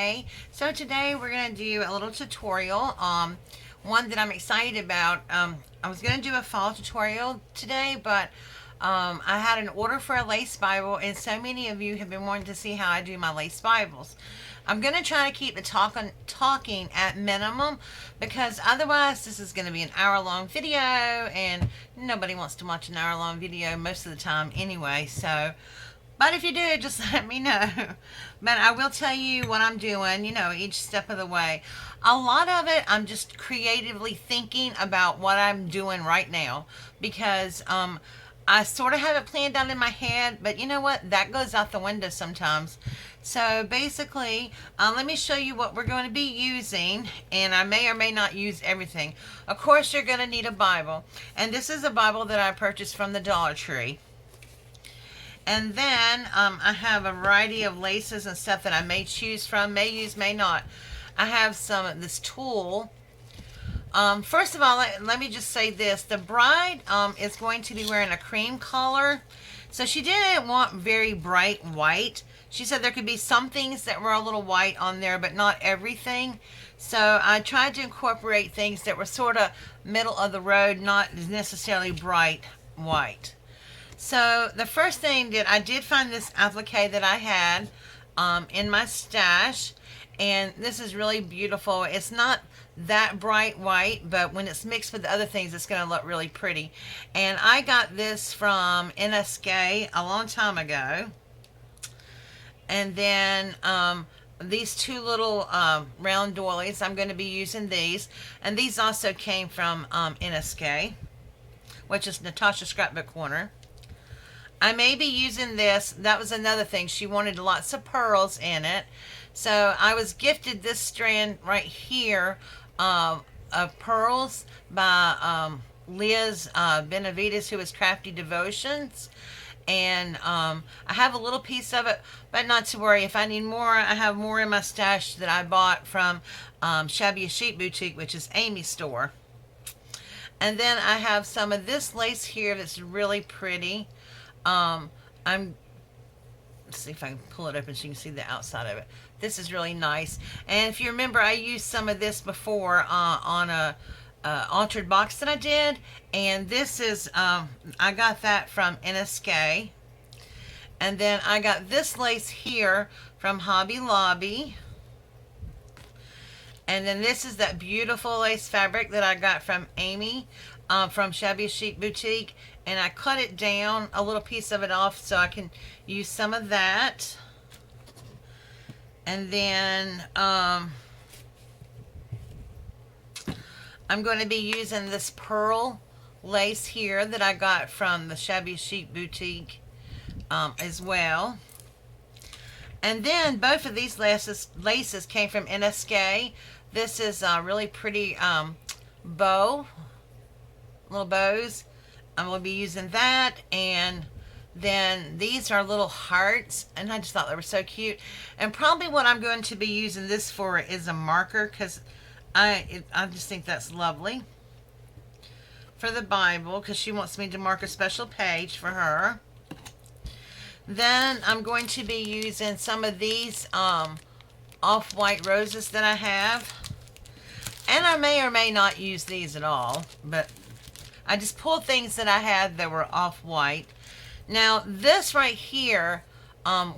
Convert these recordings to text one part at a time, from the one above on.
Renee. So today we're going to do a little tutorial, one that I'm excited about. I was going to do a fall tutorial today, but I had an order for a lace Bible, and so many of you have been wanting to see how I do my lace Bibles. I'm going to try to keep the talking at minimum, because otherwise this is going to be an hour-long video, and nobody wants to watch an hour-long video most of the time anyway. But if you do, just let me know. But I will tell you what I'm doing, each step of the way. A lot of it, I'm just creatively thinking about what I'm doing right now, because I sort of have it planned out in my head, but you know what? That goes out the window sometimes. So basically, let me show you what we're going to be using, and I may or may not use everything. Of course, you're going to need a Bible, and this is a Bible that I purchased from the Dollar Tree. And then I have a variety of laces and stuff that I may choose from, may use, may not. I have some of this tulle. First of all, let me just say this. The bride is going to be wearing a cream color. So she didn't want very bright white. She said there could be some things that were a little white on there, but not everything. So I tried to incorporate things that were sort of middle of the road, not necessarily bright white. So the first thing that I did find this applique that I had in my stash, and this is really beautiful. It's not that bright white, but when it's mixed with the other things, it's going to look really pretty. And I got this from NSK a long time ago. And then these two little round doilies, I'm going to be using these. And these also came from NSK, which is Natasha Scrapbook Corner. I may be using this. That was another thing. She wanted lots of pearls in it. So I was gifted this strand right here of pearls by Liz Benavides, who is Crafty Devotions. And I have a little piece of it, but not to worry. If I need more, I have more in my stash that I bought from Shabby Chic Boutique, which is Amy's store. And then I have some of this lace here that's really pretty. Let's see if I can pull it open so you can see the outside of it. This is really nice. And if you remember, I used some of this before on a altered box that I did. And this is, I got that from NSK. And then I got this lace here from Hobby Lobby. And then this is that beautiful lace fabric that I got from Amy from Shabby Chic Boutique. And I cut it down, a little piece of it off, so I can use some of that. And then I'm going to be using this pearl lace here that I got from the Shabby Chic Boutique as well. And then both of these laces came from NSK. This is a really pretty bow, little bows. I'm going to be using that, and then these are little hearts, and I just thought they were so cute. And probably what I'm going to be using this for is a marker, because I just think that's lovely for the Bible, because she wants me to mark a special page for her. Then I'm going to be using some of these off-white roses that I have, and I may or may not use these at all, but I just pulled things that I had that were off-white. Now, this right here,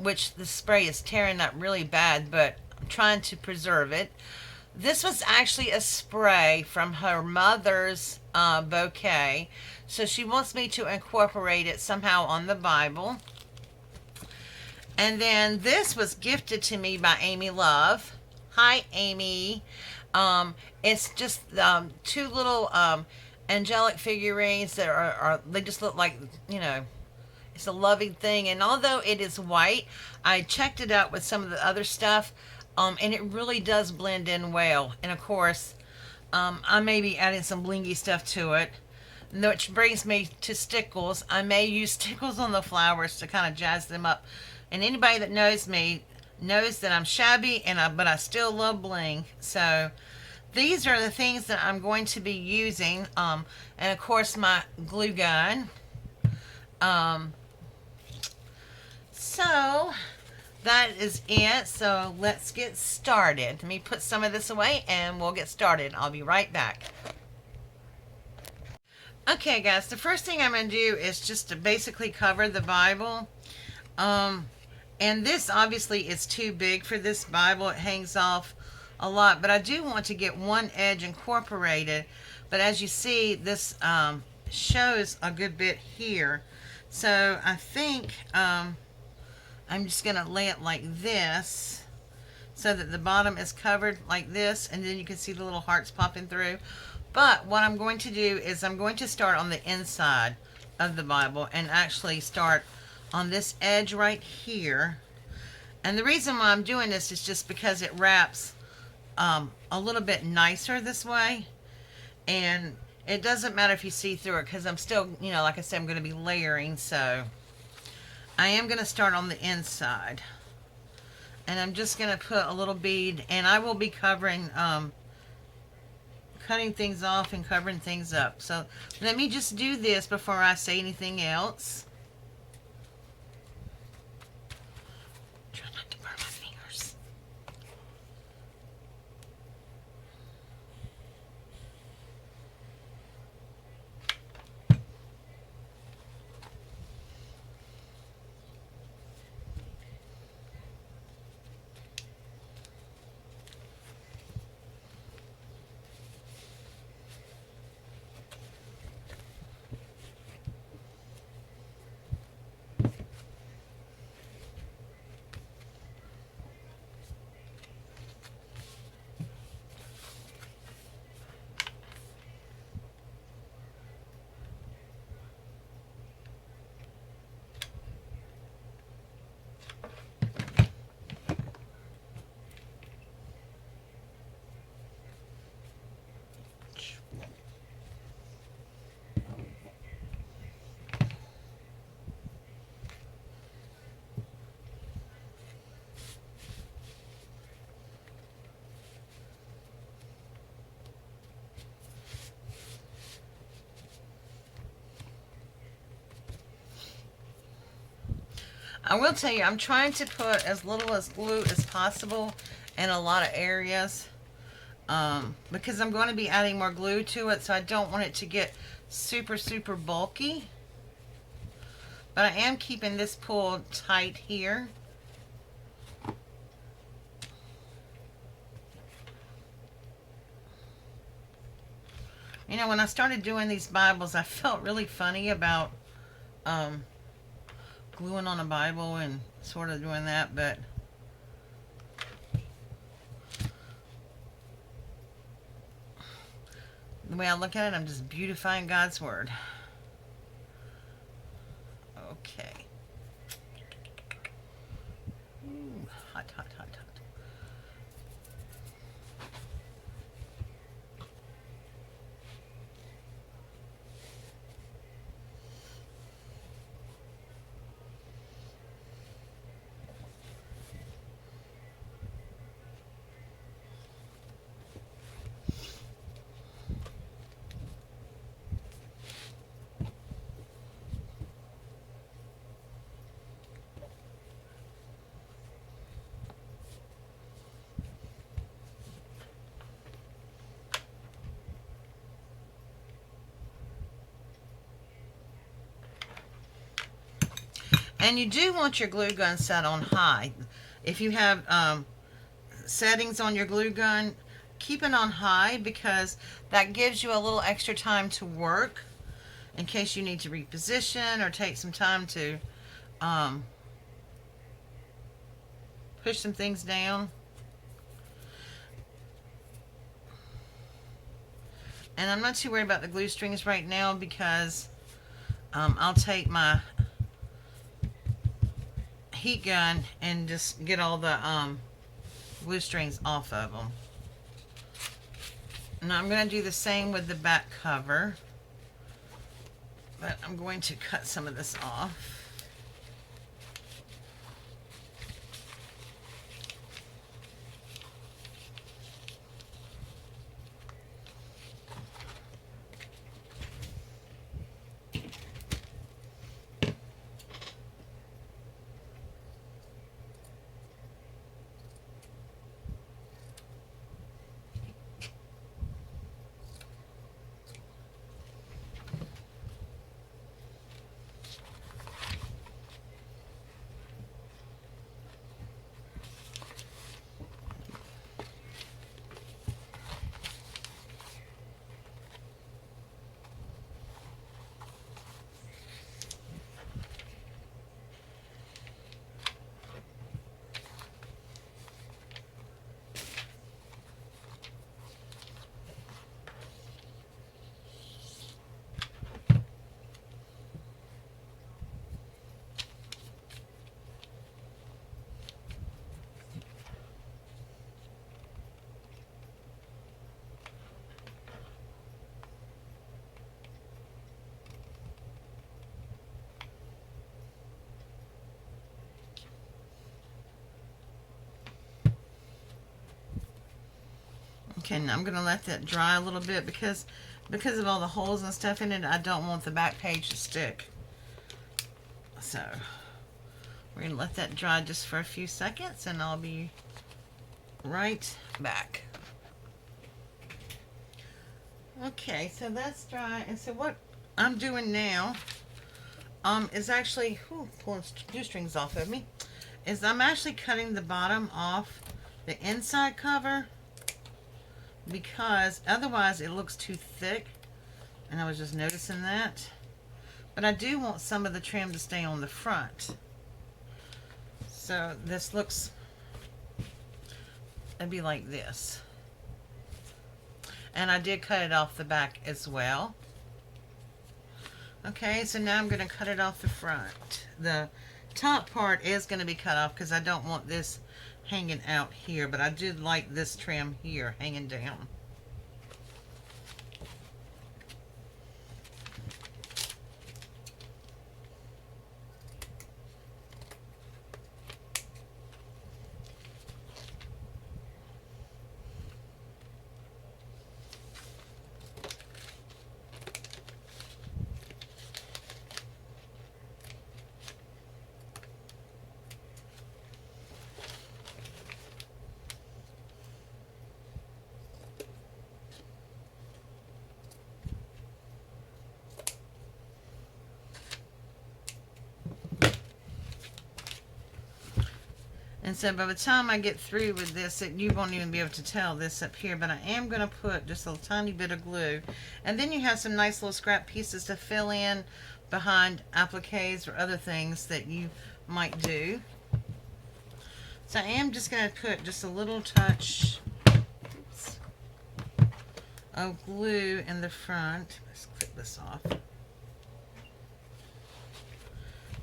which the spray is tearing up really bad, but I'm trying to preserve it. This was actually a spray from her mother's bouquet. So she wants me to incorporate it somehow on the Bible. And then this was gifted to me by Amy Love. Hi, Amy. It's just two little angelic figurines that are they just look like, it's a loving thing. And although it is white, I checked it out with some of the other stuff, and it really does blend in well. And of course, I may be adding some blingy stuff to it, which brings me to stickles. I may use stickles on the flowers to kind of jazz them up. And anybody that knows me knows that I'm shabby, but I still love bling. So these are the things that I'm going to be using, and of course my glue gun. So that is it. So let's get started. Let me put some of this away and we'll get started. I'll be right back. Okay, guys, the first thing I'm going to do is just to basically cover the Bible. Um, and this obviously is too big for this Bible. It hangs off a lot, but I do want to get one edge incorporated. But as you see, this shows a good bit here. So I think I'm just going to lay it like this so that the bottom is covered like this, and then you can see the little hearts popping through. But what I'm going to do is I'm going to start on the inside of the Bible and actually start on this edge right here. And the reason why I'm doing this is just because it wraps a little bit nicer this way. And it doesn't matter if you see through it because I'm still, like I said, I'm going to be layering. So I am going to start on the inside. And I'm just going to put a little bead, and I will be covering, cutting things off and covering things up. So let me just do this before I say anything else. Try not to burn my fingers. I will tell you, I'm trying to put as little as glue as possible in a lot of areas because I'm going to be adding more glue to it, so I don't want it to get super, super bulky. But I am keeping this pulled tight here. When I started doing these Bibles, I felt really funny about gluing on a Bible and sort of doing that, but the way I look at it, I'm just beautifying God's Word. Okay. Ooh, hot, hot, hot, hot. And you do want your glue gun set on high. If you have settings on your glue gun, keep it on high because that gives you a little extra time to work in case you need to reposition or take some time to push some things down. And I'm not too worried about the glue strings right now because I'll take my heat gun and just get all the glue strings off of them. Now I'm going to do the same with the back cover, but I'm going to cut some of this off. Okay, now I'm gonna let that dry a little bit because of all the holes and stuff in it. I don't want the back page to stick. So we're gonna let that dry just for a few seconds, and I'll be right back. Okay, so that's dry, and so what I'm doing now is actually pulling strings off of me. Is I'm actually cutting the bottom off the inside cover because otherwise it looks too thick, and I was just noticing that. But I do want some of the trim to stay on the front. So this looks, it'd be like this. And I did cut it off the back as well. Okay, so now I'm going to cut it off the front. The top part is going to be cut off because I don't want this hanging out here, but I do like this trim here hanging down. And so by the time I get through with this, you won't even be able to tell this up here, but I am going to put just a tiny bit of glue. And then you have some nice little scrap pieces to fill in behind appliques or other things that you might do. So I am just going to put just a little touch of glue in the front. Let's clip this off.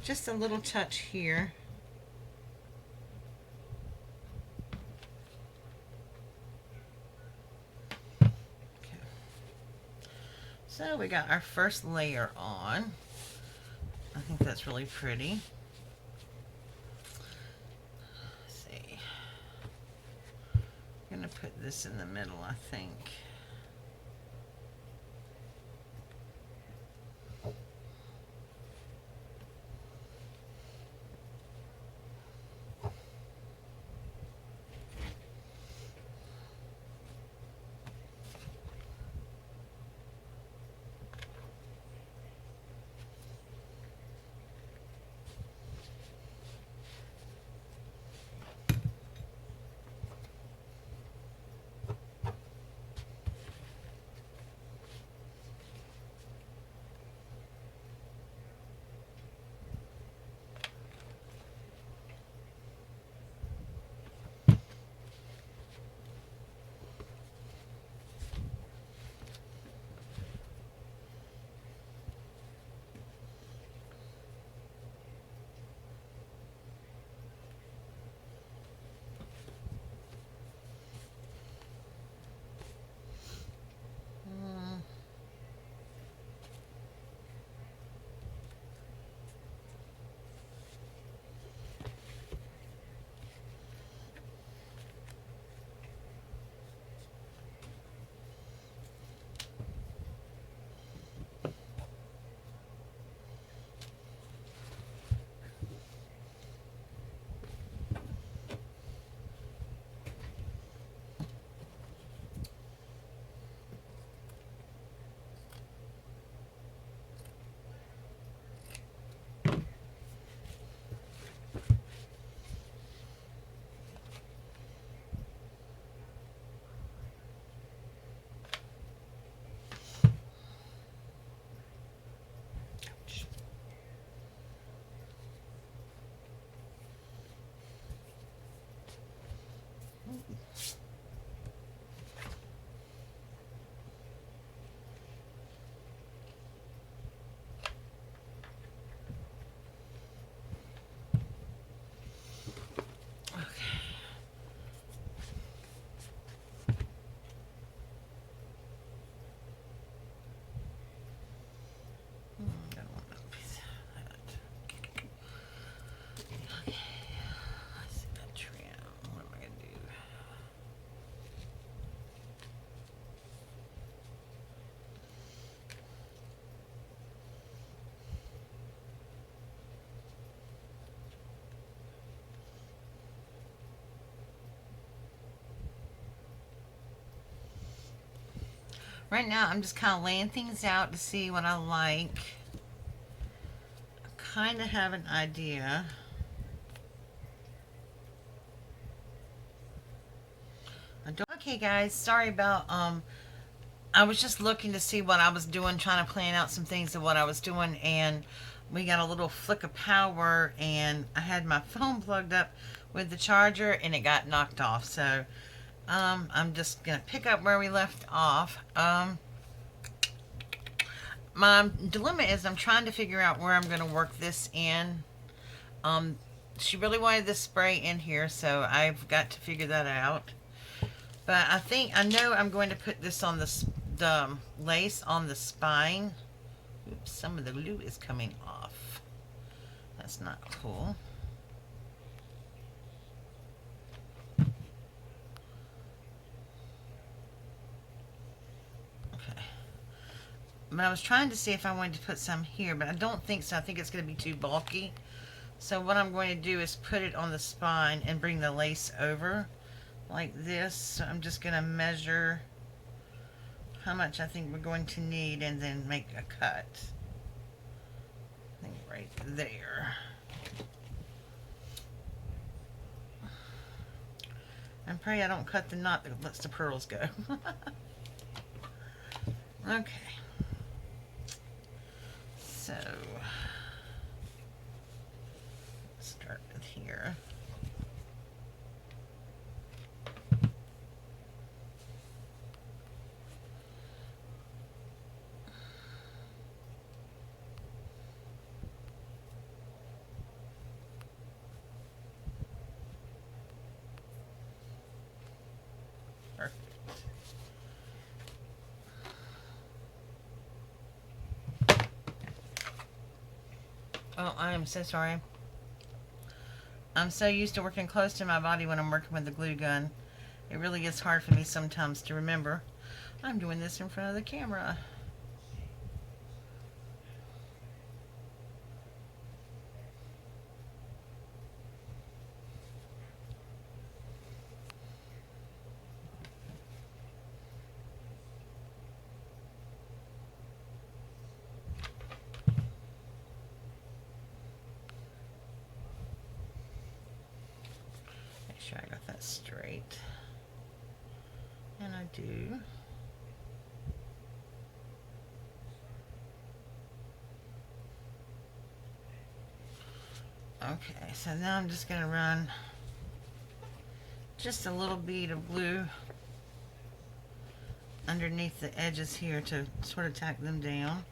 Just a little touch here. So we got our first layer on. I think that's really pretty. Let's see. I'm gonna put this in the middle, I think. Right now, I'm just kind of laying things out to see what I like. I kind of have an idea. Okay, guys, sorry about I was just looking to see what I was doing, trying to plan out some things of what I was doing, and we got a little flick of power, and I had my phone plugged up with the charger, and it got knocked off. So I'm just gonna pick up where we left off. My dilemma is I'm trying to figure out where I'm gonna work this in. Um, she really wanted this spray in here, so I've got to figure that out. But I know I'm going to put this on the lace on the spine. Oops, some of the glue is coming off. That's not cool. Okay. But I was trying to see if I wanted to put some here, but I don't think so. I think it's going to be too bulky. So what I'm going to do is put it on the spine and bring the lace over like this. So I'm just going to measure how much I think we're going to need and then make a cut. I think right there. And pray I don't cut the knot that lets the pearls go. Okay. So, start with here. Perfect. Oh, I am so sorry. I'm so used to working close to my body when I'm working with the glue gun. It really is hard for me sometimes to remember I'm doing this in front of the camera. Make sure I got that straight. And I do. Okay, so now I'm just going to run just a little bead of glue underneath the edges here to sort of tack them down.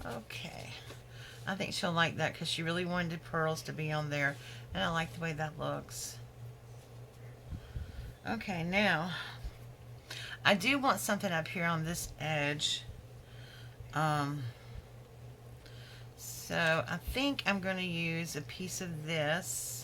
Okay. I think she'll like that because she really wanted the pearls to be on there. And I like the way that looks. Okay, now I do want something up here on this edge. So I think I'm going to use a piece of this.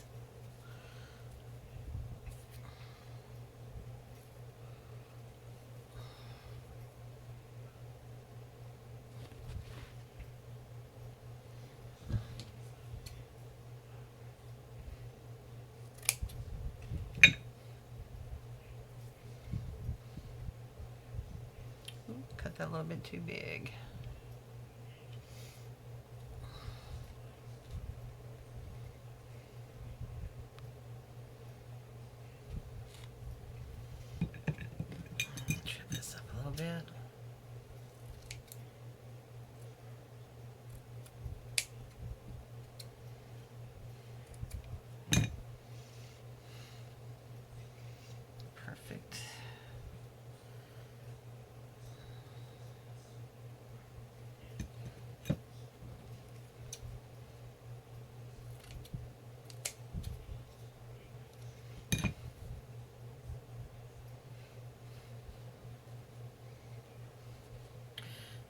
Cut that a little bit too big. bit. Perfect.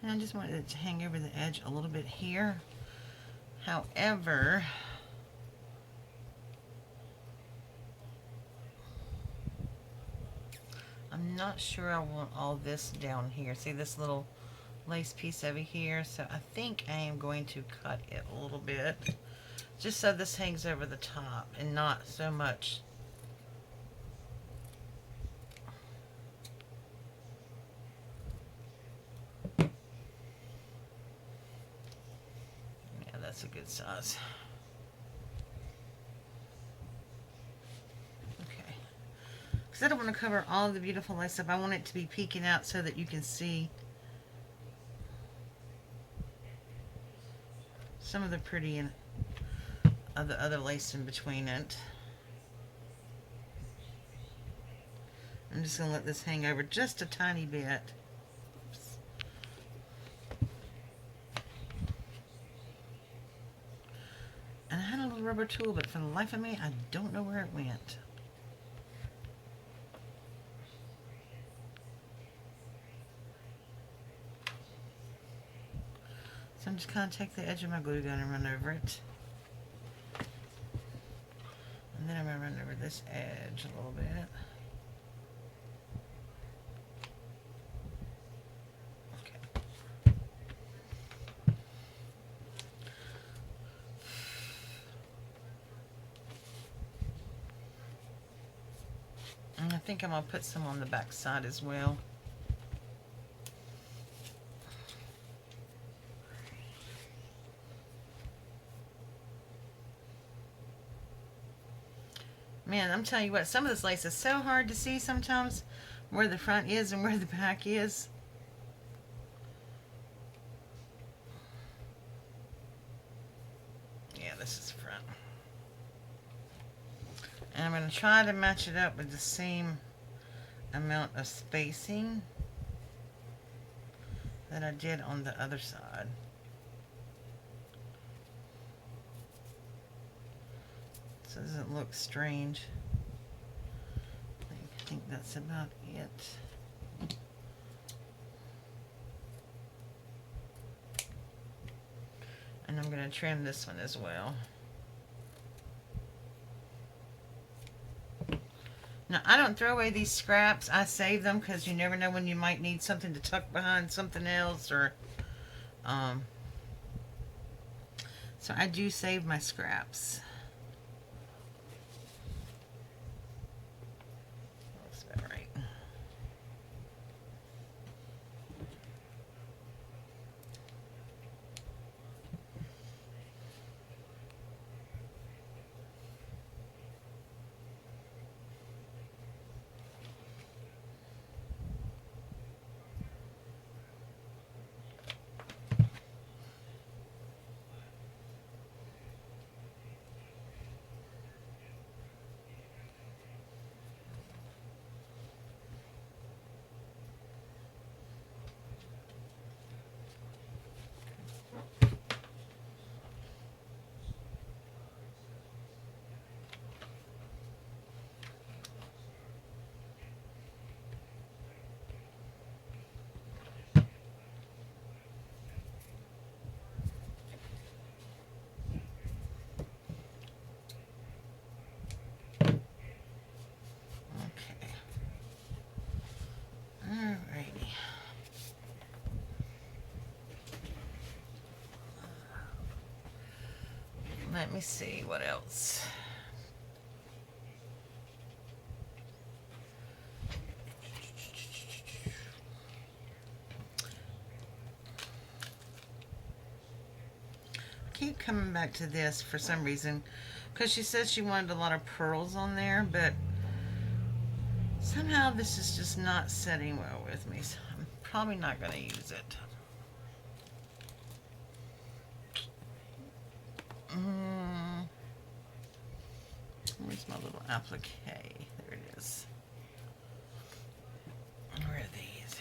And I just wanted it to hang over the edge a little bit here. However, I'm not sure I want all this down here. See this little lace piece over here? So I think I am going to cut it a little bit, just so this hangs over the top and not so much. Yeah, that's a good size. Because I don't want to cover all of the beautiful lace up. I want it to be peeking out so that you can see some of the pretty and of the other lace in between it. I'm just going to let this hang over just a tiny bit. Oops. And I had a little rubber tool, but for the life of me, I don't know where it went. So I'm just going to take the edge of my glue gun and run over it. And then I'm going to run over this edge a little bit. Okay. And I think I'm going to put some on the back side as well. Man, I'm telling you what, some of this lace is so hard to see sometimes where the front is and where the back is. Yeah, this is front. And I'm going to try to match it up with the same amount of spacing that I did on the other side. So it doesn't look strange. I think that's about it. And I'm going to trim this one as well. Now, I don't throw away these scraps. I save them because you never know when you might need something to tuck behind something else, or so I do save my scraps. Looks about right. Alrighty. Let me see what else. Keep coming back to this for some reason, because she said she wanted a lot of pearls on there, but somehow this is just not setting well with me. So probably not going to use it. Where's my little applique? There it is. Where are these?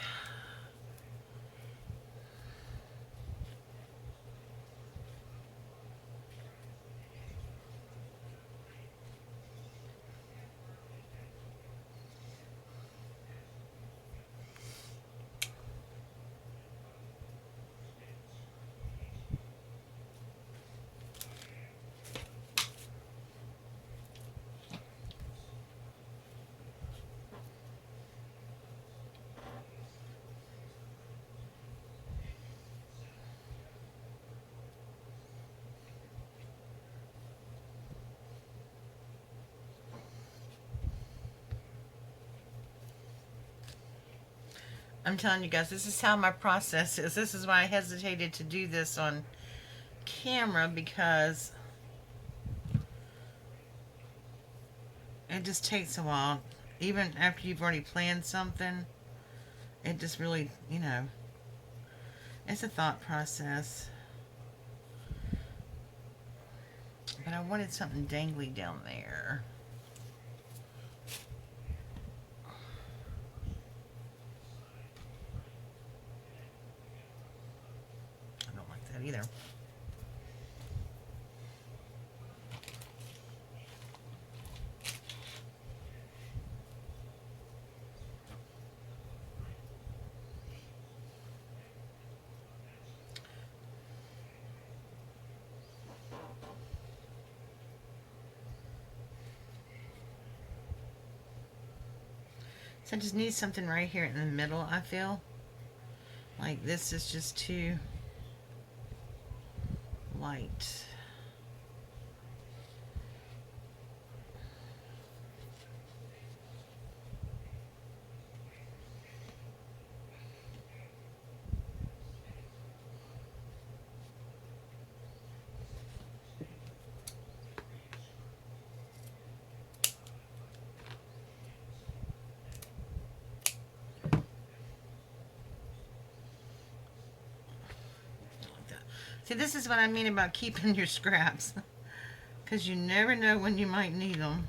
I'm telling you guys, this is how my process is. This is why I hesitated to do this on camera, because it just takes a while. Even after you've already planned something, it just really, it's a thought process. But I wanted something dangly down there. I don't like that either. So I just need something right here in the middle, I feel. Like this is just too light. See, this is what I mean about keeping your scraps. Because you never know when you might need them.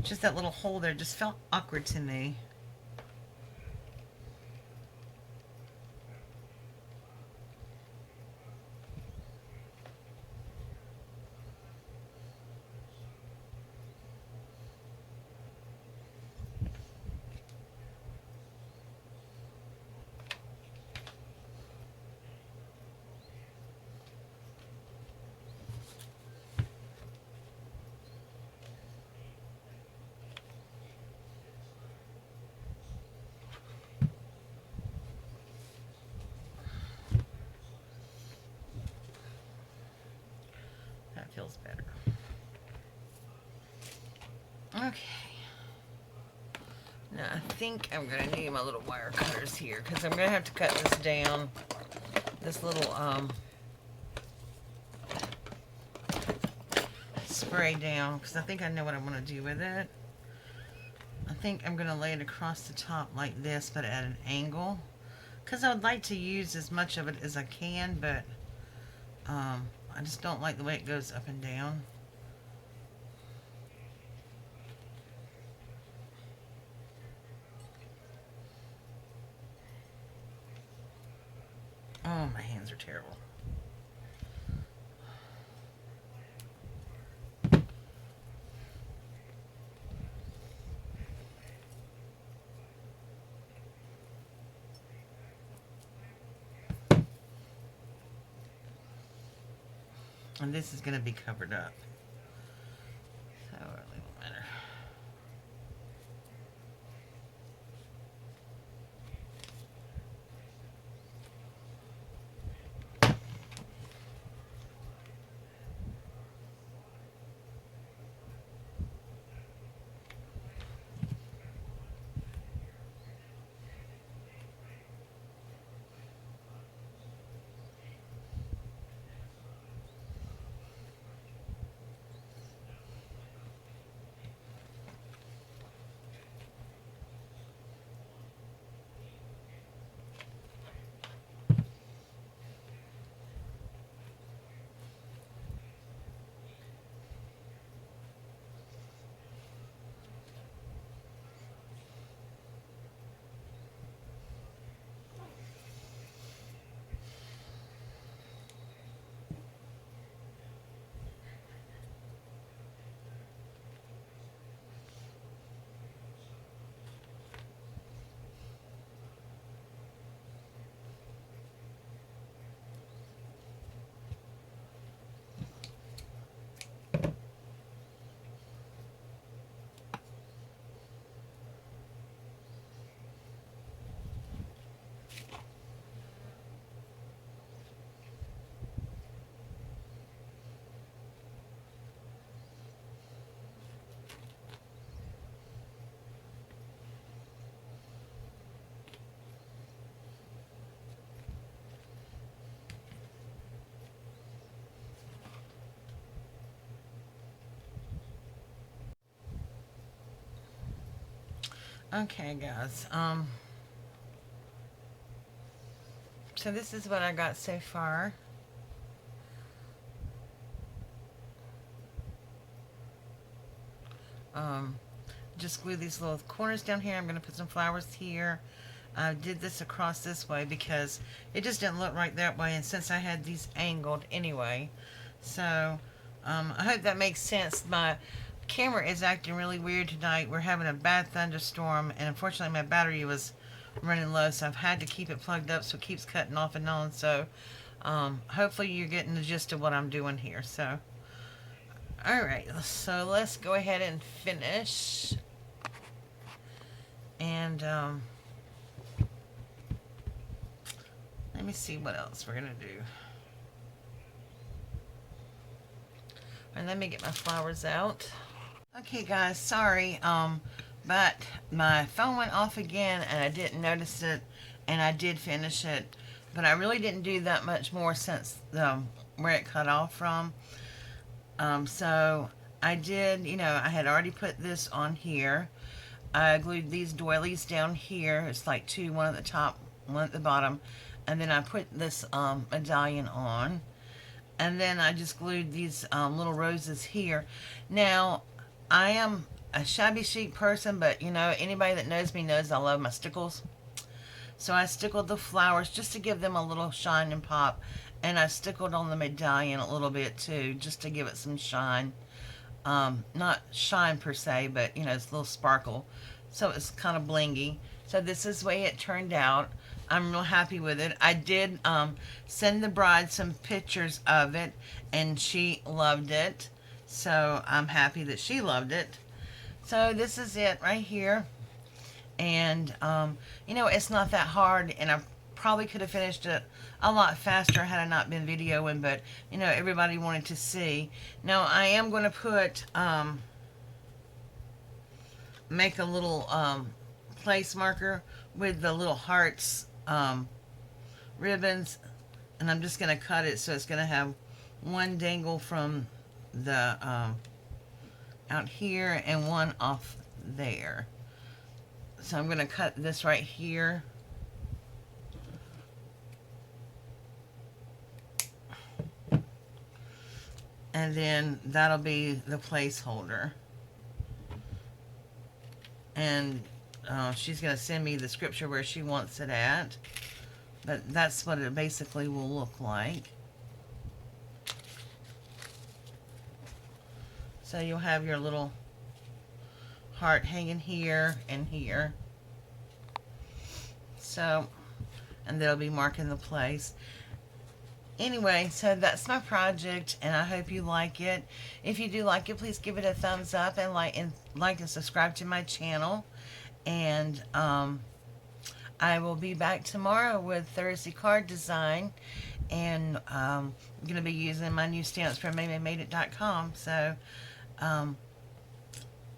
Just that little hole there just felt awkward to me. That feels better. Okay. Now I think I'm going to need my little wire cutters here, because I'm going to have to cut this down. This little spray down, because I think I know what I want to do with it. I think I'm going to lay it across the top like this, but at an angle, because I would like to use as much of it as I can, but I just don't like the way it goes up and down. Oh, my hands are terrible. And this is going to be covered up. So it really won't matter. Okay, guys. So this is what I got so far. Um, just glue these little corners down here. I'm going to put some flowers here. I did this across this way because it just didn't look right that way, and since I had these angled anyway. So, I hope that makes sense. My camera is acting really weird tonight. We're having a bad thunderstorm, and unfortunately my battery was running low, so I've had to keep it plugged up so it keeps cutting off and on. So, hopefully you're getting the gist of what I'm doing here. So, alright, so let's go ahead and finish. And, let me see what else we're going to do. And let me get my flowers out. Okay, guys, sorry, but my phone went off again and I didn't notice it, and I did finish it, but I really didn't do that much more since where it cut off from. So I did, I had already put this on here. I glued these doilies down here. It's like two, one at the top, one at the bottom, and then I put this medallion on. And then I just glued these little roses here. Now, I am a shabby chic person, but anybody that knows me knows I love my stickles. So I stickled the flowers just to give them a little shine and pop. And I stickled on the medallion a little bit too, just to give it some shine. Not shine per se, but it's a little sparkle. So it's kind of blingy. So this is the way it turned out. I'm real happy with it. I did send the bride some pictures of it, and she loved it. So I'm happy that she loved it. So this is it right here. And, it's not that hard, and I probably could have finished it a lot faster had I not been videoing, but, everybody wanted to see. Now, I am going to put, make a little place marker with the little hearts ribbons, and I'm just going to cut it so it's going to have one dangle from the out here and one off there. So I'm going to cut this right here. And then that'll be the placeholder. And she's going to send me the scripture where she wants it at. But that's what it basically will look like. So you'll have your little heart hanging here and here. So, and they'll be marking the place. Anyway, so that's my project, and I hope you like it. If you do like it, please give it a thumbs up and like and subscribe to my channel. And I will be back tomorrow with Thursday card design, and I'm going to be using my new stamps from MayMayMadeIt.com. So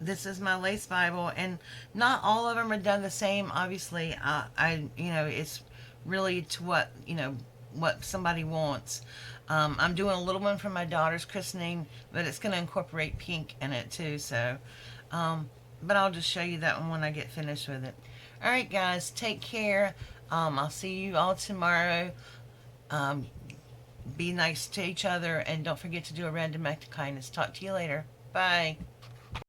this is my lace Bible, and not all of them are done the same. Obviously, it's really to what somebody wants. I'm doing a little one for my daughter's christening, but it's going to incorporate pink in it too. So, but I'll just show you that one when I get finished with it. All right, guys, take care. I'll see you all tomorrow. Be nice to each other, and don't forget to do a random act of kindness. Talk to you later. Bye.